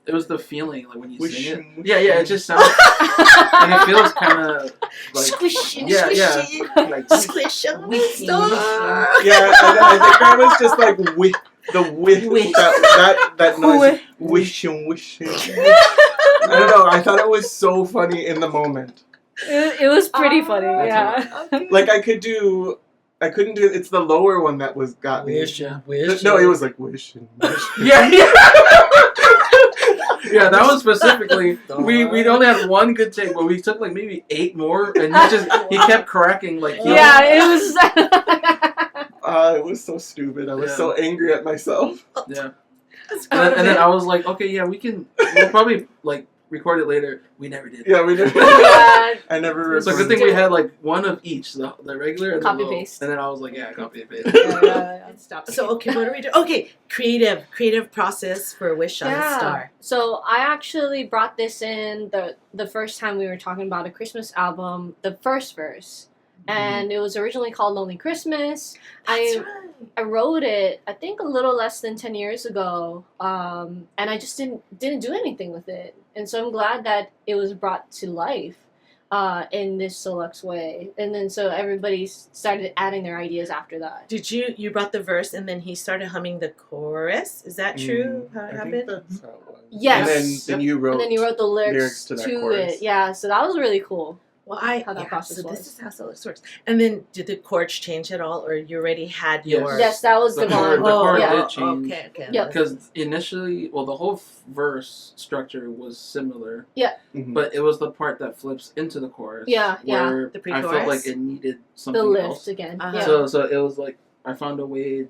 it was the feeling like when you Wish sing and it. wish Yeah, it and- just sounds and it feels kind of like Squishy, yeah, squishy, like squish. Stop. Yeah, I think I was just like with that noise. Wishing. I don't know. I thought it was so funny in the moment. It was pretty funny. Ah, Yeah. okay. Like I couldn't do. It's the lower one that was got me. No, it was like wishing. yeah. Yeah, that one specifically. We only had 1 good take, but we took like maybe 8 more, and he kept cracking like he Yeah, it was. It was so stupid. I was Yeah. so angry at myself. yeah. That's And then I was like, okay, yeah, we'll probably like record it later. We never did. Yeah, we did. Yeah. I never. So good thing we had like 1 of each, the regular and Copy the low. paste. And then I was like, yeah, copy and paste. Stop. So okay, what do we do? Okay, creative process for Wish on a Star. So I actually brought this in the first time we were talking about a Christmas album, the first verse. And it was originally called Lonely Christmas. That's right. I wrote it, I think, a little less than 10 years ago, and I just didn't do anything with it. And so I'm glad that it was brought to life in this soLUXE way. And then so everybody started adding their ideas after that. Did you brought the verse and then he started humming the chorus? Is that true? How it I happened? think that's how it was. Yes. And then you wrote. And then you wrote the lyrics to that to chorus. it. Yeah, so that was really cool. Well, how that process so was. this is how soLUXE works. And then did the chords change at all, or you already had Yes. yours? Yes, that was The Devon. chord- the chord yeah. did change. Okay. Yeah. Because initially, well, the whole verse structure was similar, Mhm. but it was the part that flips into the chorus. Yeah, yeah. where The I felt pre-chorus? like it needed something The lift else. again. Uh-huh. Yeah. So it was like I found a way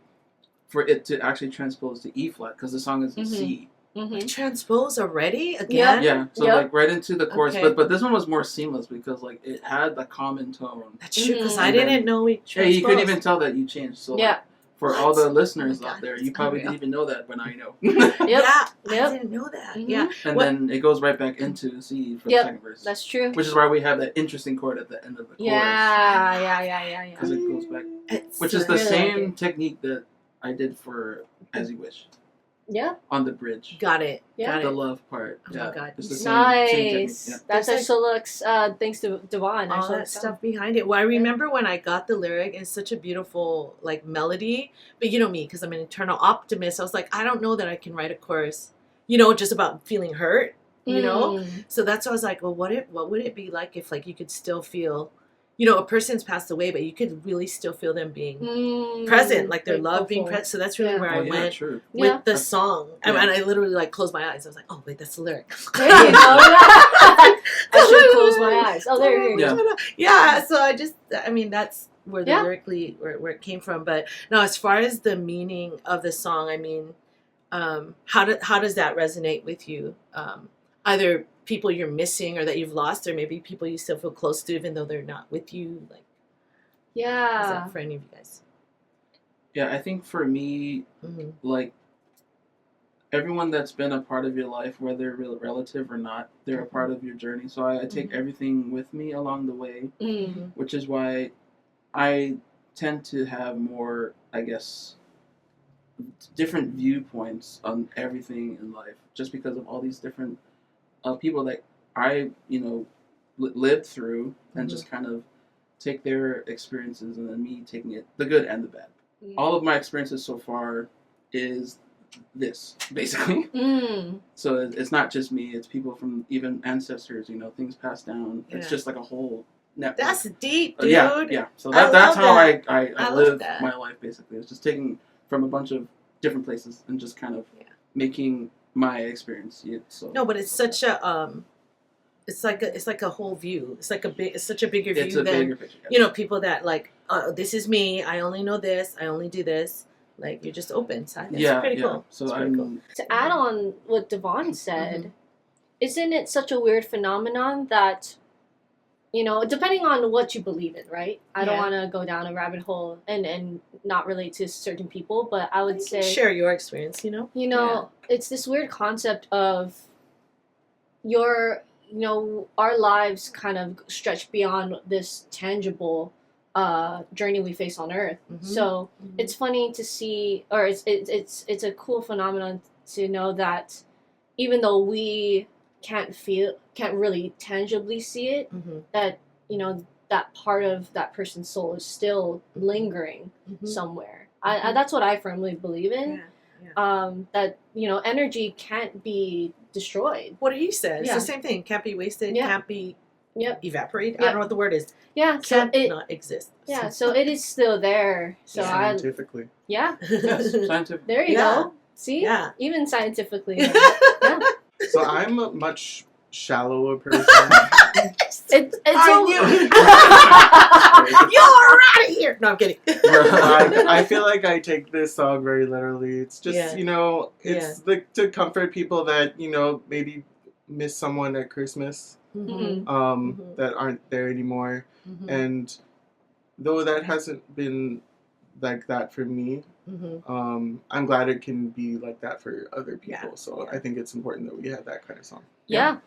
for it to actually transpose to E flat because the song is in C. Mm-hmm. Transpose already again? Yeah, so Yep. like right into the chorus, Okay. but this one was more seamless because like it had the common tone. That's true because Mhm. I didn't know we Yeah, transposed. you couldn't even tell that you changed. So Yeah. like, for all the listeners Oh my out God, there, it's you probably unreal. didn't even know that, but now you know. Yep. Yeah, Yep. I didn't know that. Mhm. Yeah. And What- then it goes right back into C for Yep. the second verse. That's true. Which is why we have that interesting chord at the end of the chorus. Yeah. Because it goes back. It's Which is I the really like same it. technique that I did for As You Wish Yeah. on the bridge. got it. Yeah. Got The it. love part. Oh my yeah. God. It's the same technique. Nice. Yeah. That's our There's soLUXE, thanks to Devon. our All that soLUXE stuff behind it. Well, I remember when I got the lyric, it's such a beautiful like melody. But you know me, because I'm an eternal optimist. I was like, I don't know that I can write a chorus, just about feeling hurt, Mm. So that's why I was like, well, what would it be like if like you could still feel, a person's passed away, but you could really still feel them being Mm. present, like their Like love being hopeful. present. So that's really Yeah. where Oh, I yeah, went true. with Yeah. the song. Yeah. And I literally like closed my eyes. I was like, oh wait, that's the lyric. There you go. I should close my eyes. Oh, there you go. Yeah. So that's where the Yeah. lyrically where it came from. But no, as far as the meaning of the song, how does that resonate with you? Either people you're missing or that you've lost, or maybe people you still feel close to even though they're not with you. Like, is Yeah. that for any of you guys? Yeah, I think for me, Mm-hmm. like everyone that's been a part of your life, whether relative or not, they're a part of your journey. So I take Mhm. everything with me along the way, Mm. which is why I tend to have more, I guess, different viewpoints on everything in life, just because of all these different people that I, lived through, and Mhm. just kind of take their experiences and then me taking it, the good and the bad. Mm. All of my experiences so far is this, basically. Mm. So it's not just me, it's people from even ancestors, things passed down. It's Yeah. just like a whole network. That's deep, dude. Yeah. So I that's love how that. I I love live that. my life, basically. It's just taking from a bunch of different places and just kind of Yeah. making my experience. So No, but it's such a it's like a whole view. It's like it's such a bigger view It's a than bigger picture. People that like, this is me. I only know this. I only do this. Like, you're just open. So it's pretty cool. So it's pretty cool. To add on what Devon said, isn't it such a weird phenomenon that, depending on what you believe in, right? I don't want to go down a rabbit hole and not relate to certain people, but I would say share your experience. It's this weird concept of our lives kind of stretch beyond this tangible journey we face on Earth. So it's funny to see, or it's a cool phenomenon to know that even though we can't really tangibly see it, that that part of that person's soul is still lingering somewhere. That's what I firmly believe in. That energy can't be destroyed. What he said, it's the same thing. Can't be wasted. Can't be evaporated. I don't know what the word is. Can't not exist. So it is still there. So scientifically. Yes, scientific. There you go. See, even scientifically. So I'm a much shallower person. It's You're out of here. No, I'm kidding. I feel like I take this song very literally. It's just it's to comfort people that maybe miss someone at Christmas, that aren't there anymore. And though that hasn't been like that for me, I'm glad it can be like that for other people. So I think it's important that we have that kind of song. Yeah.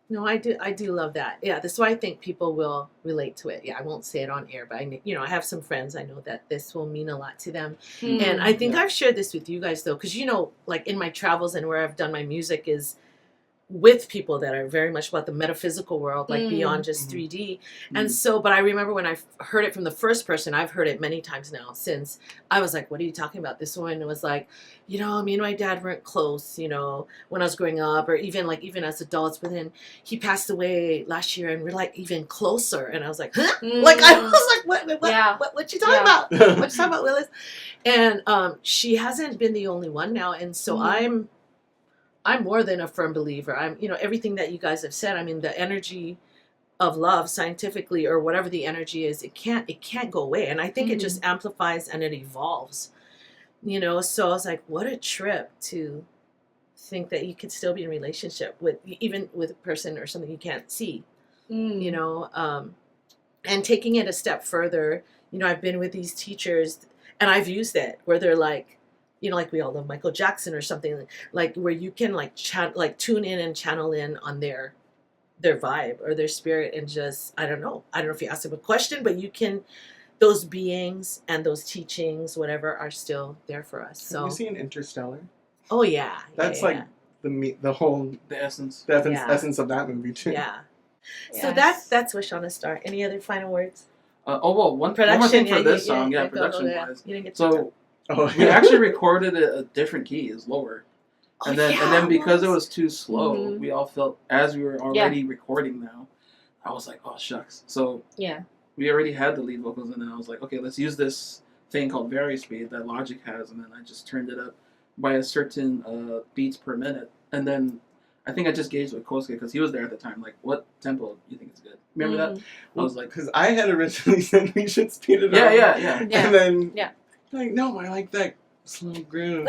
No, I do love that. Yeah, that's why I think people will relate to it. Yeah, I won't say it on air, but I have some friends I know that this will mean a lot to them. And I think I've shared this with you guys though, because like in my travels and where I've done my music is with people that are very much about the metaphysical world, like beyond just 3D. And so, but I remember when I heard it from the first person, I've heard it many times now since, I was like, what are you talking about? This one was like, me and my dad weren't close, when I was growing up, or even as adults, but then he passed away last year and we're like even closer. And I was like, huh? Like, I was like, what you talking about? What you talking about, Willis? And she hasn't been the only one now. And so I'm more than a firm believer. I'm, everything that you guys have said. I mean, the energy of love, scientifically, or whatever the energy is, it can't go away. And I think it just amplifies and it evolves. So I was like, what a trip to think that you could still be in a relationship with a person or something you can't see. And taking it a step further. I've been with these teachers, and I've used it where they're like, like we all love Michael Jackson or something, like where you can like tune in and channel in on their vibe or their spirit, and just, I don't know if you ask them a question, but you can, those beings and those teachings, whatever, are still there for us. So have you seen Interstellar? Oh yeah. That's the essence. The essence of that movie too. Yeah. So that's Wish on a Star. Any other final words? One more thing for this song, production wise. You didn't get so we actually recorded it a different key, is lower. And then because it was too slow, we all felt, as we were already recording now, I was like, oh shucks. So we already had the lead vocals, and then I was like, okay, let's use this thing called vary speed that Logic has, and then I just turned it up by a certain beats per minute. And then I think I just gauged with Kosuke, because he was there at the time, like, what tempo do you think is good? Remember that? I was like, because I had originally said we should speed it up. Yeah. And then like, no, I like that slow groove.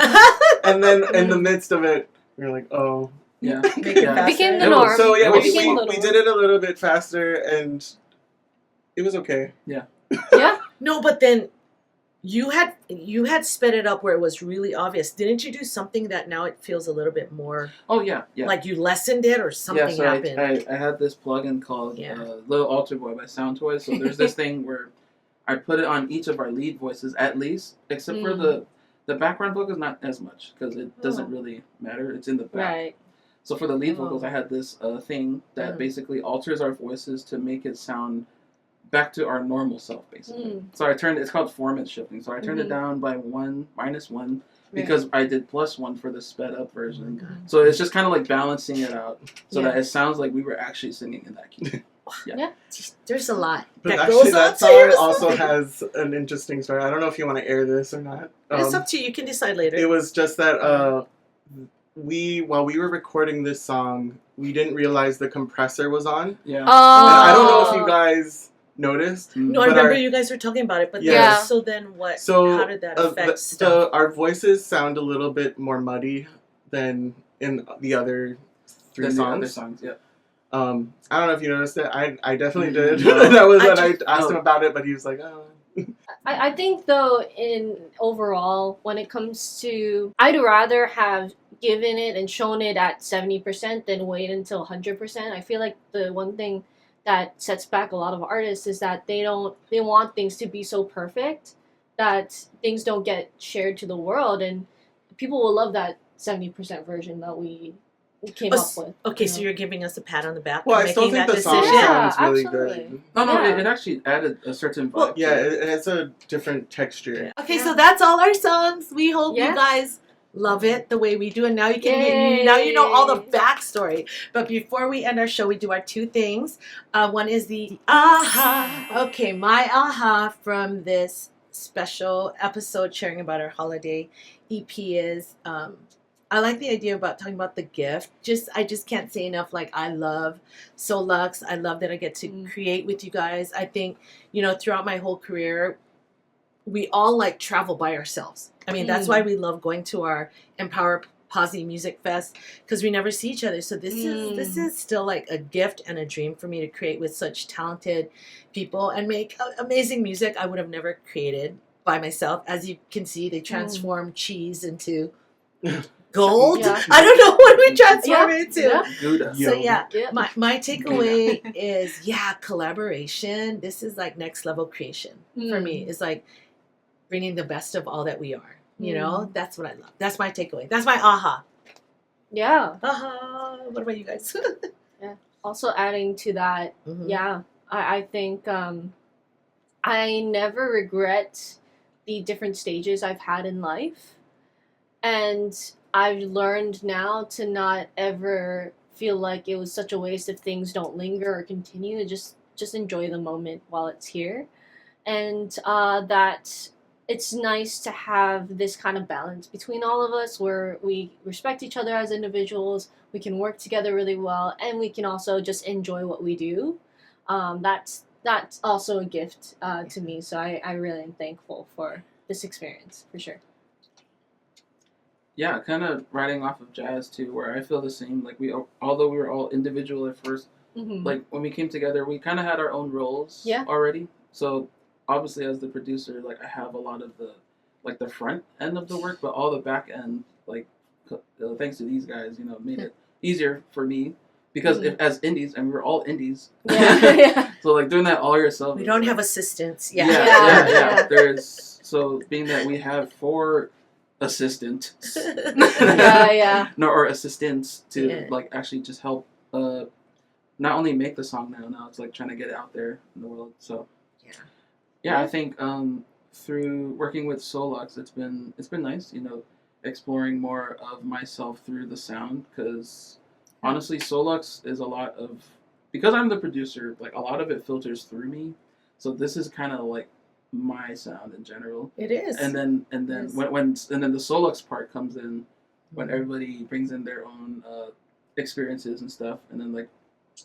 And then in the midst of it, we were like, oh. Yeah. It became the norm. So yeah, we did it a little bit faster, and it was okay. Yeah. No, but then you had sped it up where it was really obvious. Didn't you do something that now it feels a little bit more? Oh yeah. Like you lessened it or something happened. I had this plugin called Little Altar Boy by Sound Toys. So there's this thing where I put it on each of our lead voices at least, except for the background vocals, not as much, because it doesn't really matter. It's in the back. Right. So for the lead vocals, I had this thing that basically alters our voices to make it sound back to our normal self, basically. So it's called formant shifting. So I turned it down by -1, because I did +1 for the sped up version. So it's just kind of like balancing it out so that it sounds like we were actually singing in that key. There's a lot but that goes on. That song also has an interesting story. I don't know if you want to air this or not. It's up to you. You can decide later. It was just that while we were recording this song, we didn't realize the compressor was on. Yeah. And I don't know if you Oh. guys noticed. No, I remember you guys were talking about it, but Yeah. so then what? So how did that affect stuff? our voices sound a little bit more muddy than in the other three Then the other songs. songs, yeah. I don't know if you noticed it. I definitely did. No. That was when I I asked him about it, but he was like, oh. I think though, in overall, when it comes to, I'd rather have given it and shown it at 70% than wait until 100%. I feel like the one thing that sets back a lot of artists is that they want things to be so perfect that things don't get shared to the world, and people will love that 70% version that we came up with. Okay, you so know? you're giving us a pat on the back Well, for I still making think that the song decision. Yeah, sounds really absolutely. good. No, Yeah. it actually added a certain vibe. Well, Yeah, it's a different texture. Okay, so that's all our songs. We hope Yeah. you guys love it the way we do, and now you can Yay. now you know all the backstory. But before we end our show, we do our two things. One is the aha. Okay, my aha from this special episode sharing about our holiday EP is I like the idea about talking about the gift. I just can't say enough. Like, I love soLUXE. I love that I get to create with you guys. I think, throughout my whole career, we all like travel by ourselves. I mean, that's why we love going to our Empower Posse Music Fest, because we never see each other. So this is still like a gift and a dream for me to create with such talented people and make amazing music I would have never created by myself. As you can see, they transform cheese into gold. Yeah. I don't know what we transform it into. Yeah. Gouda. So yeah, Yeah. my takeaway is collaboration. This is like next level creation for me. It's like bringing the best of all that we are. That's what I love. That's my takeaway. That's my aha. Yeah. Aha. What about you guys? Also adding to that, Mhm. I think I never regret the different stages I've had in life, and I've learned now to not ever feel like it was such a waste if things don't linger or continue. Just enjoy the moment while it's here, and that it's nice to have this kind of balance between all of us where we respect each other as individuals, we can work together really well, and we can also just enjoy what we do. That's also a gift to me, so I really am thankful for this experience, for sure. Yeah, kind of riding off of jazz too, where I feel the same. Like although we were all individual at first, like when we came together, we kind of had our own roles already. So obviously, as the producer, like I have a lot of the front end of the work, but all the back end, like thanks to these guys, made it easier for me because if as indies, and we were all indies, so like doing that all yourself. We don't have assistants. Yeah. There's so being that we have 4 assistants, or assistants to like actually just help not only make the song now it's like trying to get it out there in the world. So I think through working with soLUXE, it's been nice, exploring more of myself through the sound, because honestly soLUXE is a lot of, because I'm the producer, like a lot of it filters through me, so this is kind of like my sound in general. It is. And then when the soLUXE part comes in, when everybody brings in their own experiences and stuff, and then like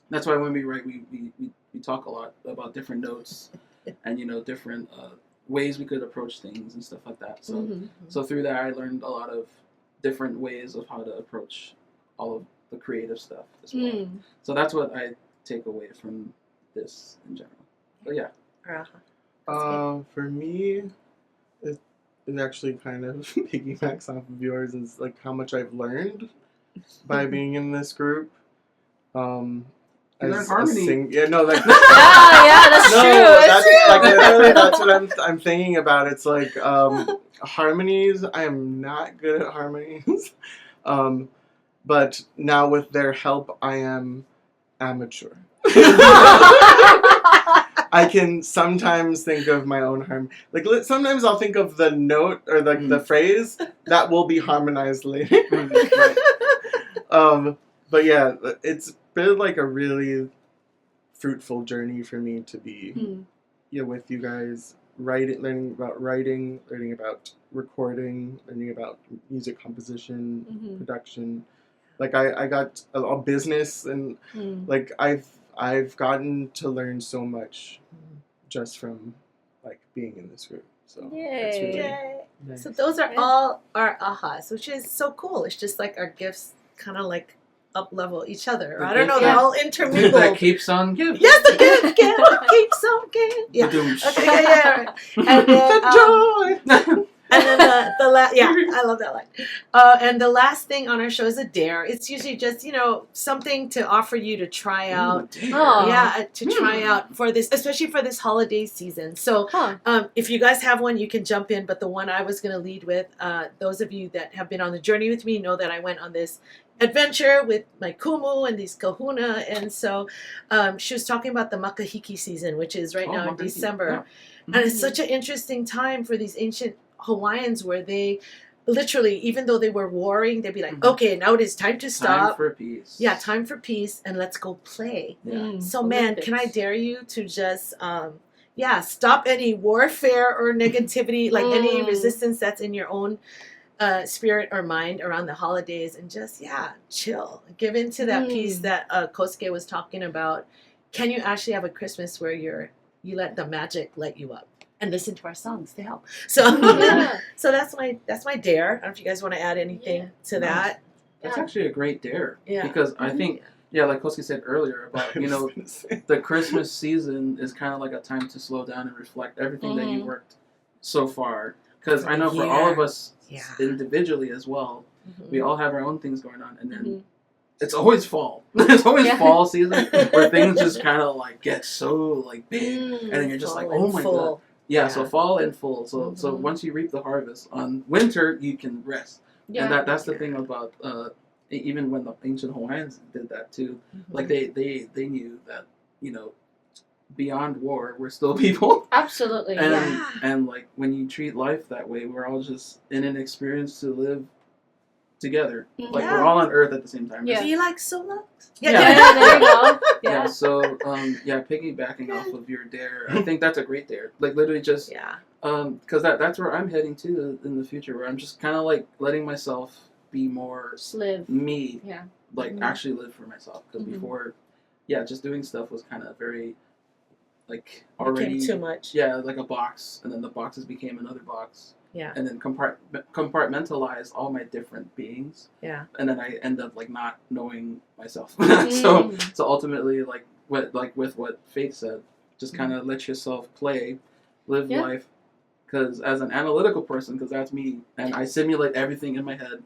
that's why when we write, we talk a lot about different notes and different ways we could approach things and stuff like that. So so through that I learned a lot of different ways of how to approach all of the creative stuff as well. So that's what I take away from this in general. But yeah. For me, it actually kind of piggybacks off of yours. Is like how much I've learned by being in this group. Learn harmony. That's No, true. that's like literally that's what I'm thinking about. It's like harmonies. I am not good at harmonies, but now with their help, I am amateur. I can sometimes think of my own harmony. Like sometimes I'll think of the note or like the phrase that will be harmonized later. But yeah, it's been like a really fruitful journey for me to be with you guys learning about writing, learning about recording, learning about music composition, production. Like I got a business, and like I've gotten to learn so much just from like being in this group. So it's really Yay. nice. So those are all our ahas, which is so cool. It's just like our gifts kind of like up level each other. I don't know, they're all intermingled. That keeps on giving. Yes, the gift keeps on giving. Yeah. Okay, yeah. And then, joy. and then the last, yeah, I love that line. And the last thing on our show is a dare. It's usually just, something to offer you to try out. To try out for this, especially for this holiday season. So if you guys have one, you can jump in. But the one I was going to lead with, those of you that have been on the journey with me know that I went on this adventure with my kumu and these kahuna. And so she was talking about the makahiki season, which is right now in December. Yeah. And it's such an interesting time for these ancient Hawaiians where they literally, even though they were warring, they'd be like, okay, now it is time to stop. Time for peace. Yeah, time for peace, and let's go play. Yeah. So, man, can I dare you to just, stop any warfare or negativity, like any resistance that's in your own spirit or mind around the holidays, and just, chill. Give into that peace that Kosuke was talking about. Can you actually have a Christmas where you let the magic light you up? And listen to our songs to help. So, so that's my dare. I don't know if you guys want to add anything to that. That's actually a great dare. Yeah. Because I think, like Kosuke said earlier about, the Christmas season is kind of like a time to slow down and reflect everything that you worked so far. Because I know for all of us individually as well, we all have our own things going on, and then it's always fall. It's always fall season where things just kind of like get so like big, and then you're just like, oh my god. Yeah, so fall and full. So once you reap the harvest, on winter you can rest. Yeah. And that's the thing about even when the ancient Hawaiians did that too. Like they knew that, beyond war we're still people. Absolutely. And like when you treat life that way, we're all just in an experience to live together. Like we're all on Earth at the same time. Do you like soLUXE? There you go. Yeah. So piggybacking off of your dare, I think that's a great dare. Like literally just because that's where I'm heading to in the future, where I'm just kind of like letting myself be more me. Yeah. Like actually live for myself, because before, just doing stuff was kind of very like already became too much. Yeah, like a box, and then the boxes became another box. Yeah. And then compartmentalize all my different beings. Yeah. And then I end up like not knowing myself. So ultimately, like with what Faith said, just kind of let yourself play, live life. Because as an analytical person, because that's me, and I simulate everything in my head,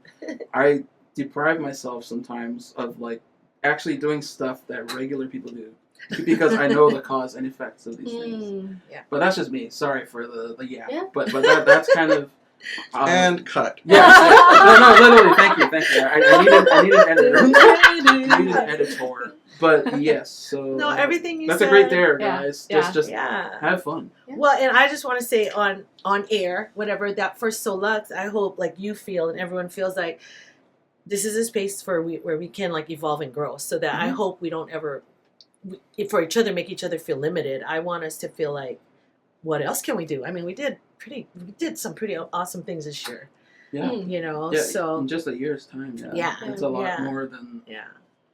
I deprive myself sometimes of like actually doing stuff that regular people do. Because I know the cause and effects of these things. Yeah. But that's just me. Sorry for the But that's kind of and cut. Yeah. No, literally. Thank you. I need an editor. I need an editor. But yes. So everything you that's said. That's a great dare, guys. Just have fun. Yeah. Well, and I just want to say on air, whatever that first soLUXE, I hope like you feel and everyone feels like this is a space where we can like evolve and grow. So that I hope we don't ever. For each other, make each other feel limited. I want us to feel like, what else can we do? I mean, we did some pretty awesome things this year. Yeah. So in just a year's time. Yeah. It's a lot more than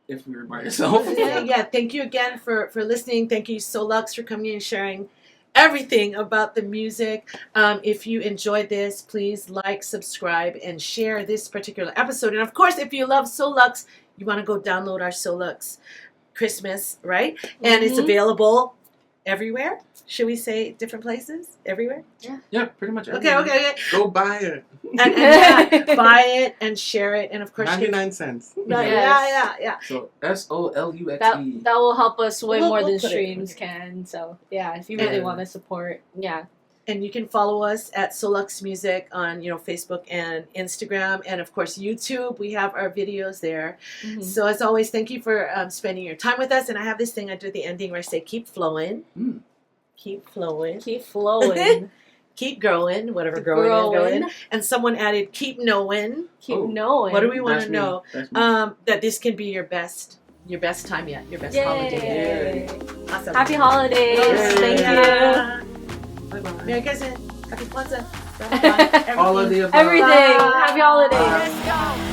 if we were by yourself. Thank you again for listening. Thank you, soLUXE, for coming and sharing everything about the music. If you enjoyed this, please like, subscribe, and share this particular episode. And of course, if you love soLUXE, you want to go download our soLUXE Christmas, right? And it's available everywhere. Should we say different places? Everywhere? Yeah, pretty much everywhere. Okay. Go buy it. And buy it and share it, and of course 99 cents. Yeah. So SOLUXE. That will help us way more than streams can. So if you really want to support, And you can follow us at soLUXE Music on Facebook and Instagram, and of course YouTube. We have our videos there. So as always, thank you for spending your time with us. And I have this thing I do at the ending where I say, "Keep flowing, keep flowing, keep flowing, keep growing, whatever growing is going." And someone added, "Keep knowing, keep knowing." What do we want to know? That this can be your best time yet, your best holiday. Yay. Awesome. Happy holidays! Yay. Thank you. Bye-bye. Merry Christmas. Happy Kwanzaa. Bye. All of the above. Everything. Bye. Happy holidays. Let's go.